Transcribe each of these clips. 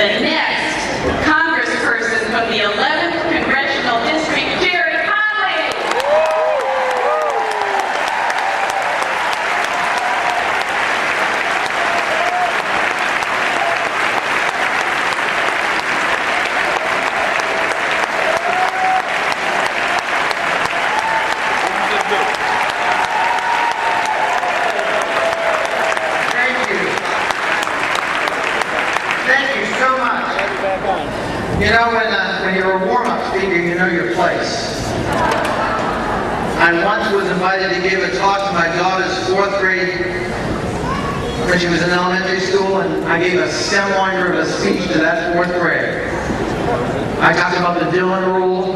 the next congressperson from the 11th Congressional District, Gerry Connolly. Thank you so much. You know, when you're a warm-up speaker, you know your place. I once was invited to give a talk to my daughter's 4th grade when she was in elementary school, and I gave a stem-winder of a speech to that 4th grade. I talked about the Dillon Rule.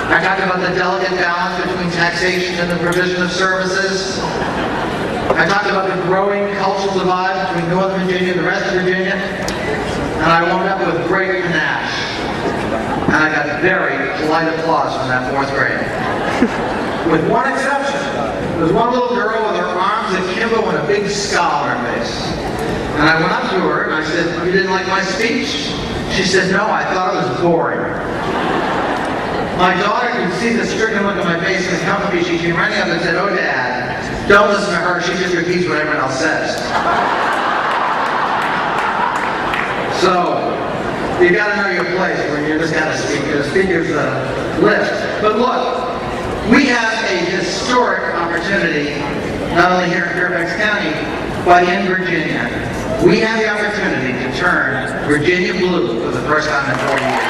I talked about the delicate balance between taxation and the provision of services. I talked about the growing cultural divide between Northern Virginia and the rest of Virginia, and I wound up with great panache. And I got very polite applause from that 4th grade. With one exception. There was one little girl with her arms akimbo and a big scowl on her face. And I went up to her and I said, "You didn't like my speech?" She said, "No, I thought it was boring." My daughter could see the stricken look on my face and come to me. She came running up and said, "Oh, Dad, don't listen to her. She just repeats what everyone else says." So, you got to know your place when you're this kind of speaker. The speaker's list. But look, we have a historic opportunity, not only here in Fairfax County, but in Virginia. We have the opportunity to turn Virginia blue for the first time in 40 years.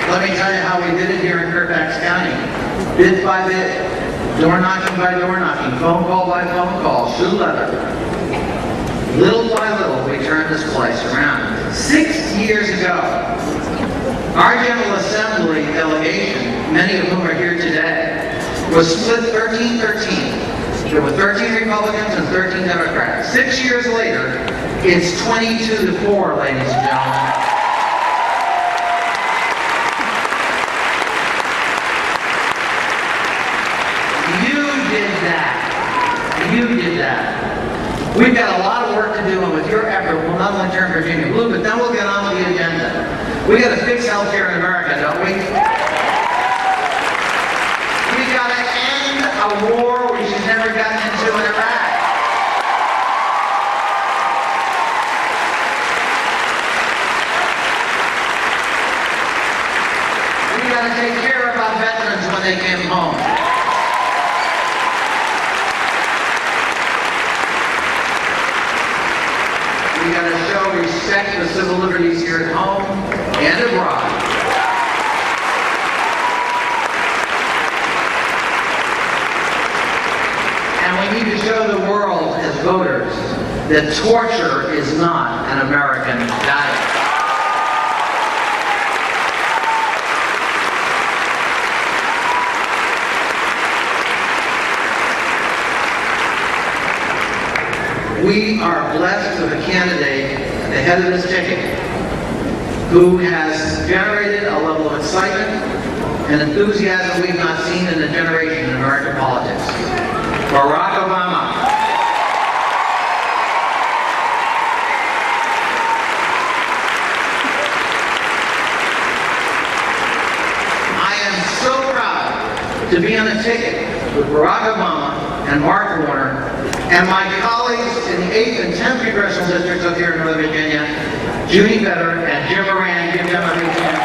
Let me tell you how we did it here in Fairfax County. Bit by bit, door knocking by door knocking, phone call by phone call, shoe leather. Little by little, we turned this place around. 6 years ago, our General Assembly delegation, many of whom are here today, was split 13-13. There were 13 Republicans and 13 Democrats. 6 years later, it's 22-4, ladies and gentlemen. You did that. We've got a lot of work to do, and with your effort, we'll not only turn Virginia blue, but then we'll get on with the agenda. We got to fix healthcare in America, don't we? We got to end a war we should never gotten into in Iraq. We got to take care of our veterans when they came home. We got to show respect for civil liberties here at home and abroad. And we need to show the world as voters that torture is not an American diet. We are blessed with a candidate at the head of this ticket who has generated a level of excitement and enthusiasm we've not seen in a generation in American politics. Barack Obama. I am so proud to be on a ticket with Barack Obama and Mark Warner and my colleagues in the 8th and 10th Congressional Districts up here in Northern Virginia, Judy Vedder and Jim Moran. Give them a big hand.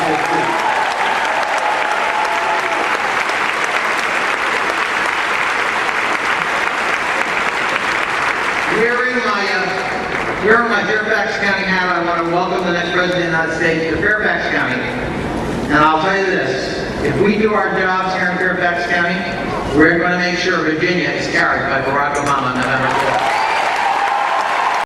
Wearing my Fairfax County hat, I want to welcome the next President of the United States to Fairfax County. And I'll tell you this, if we do our jobs here in Fairfax County, we're going to make sure Virginia is carried by Barack Obama on November 4th.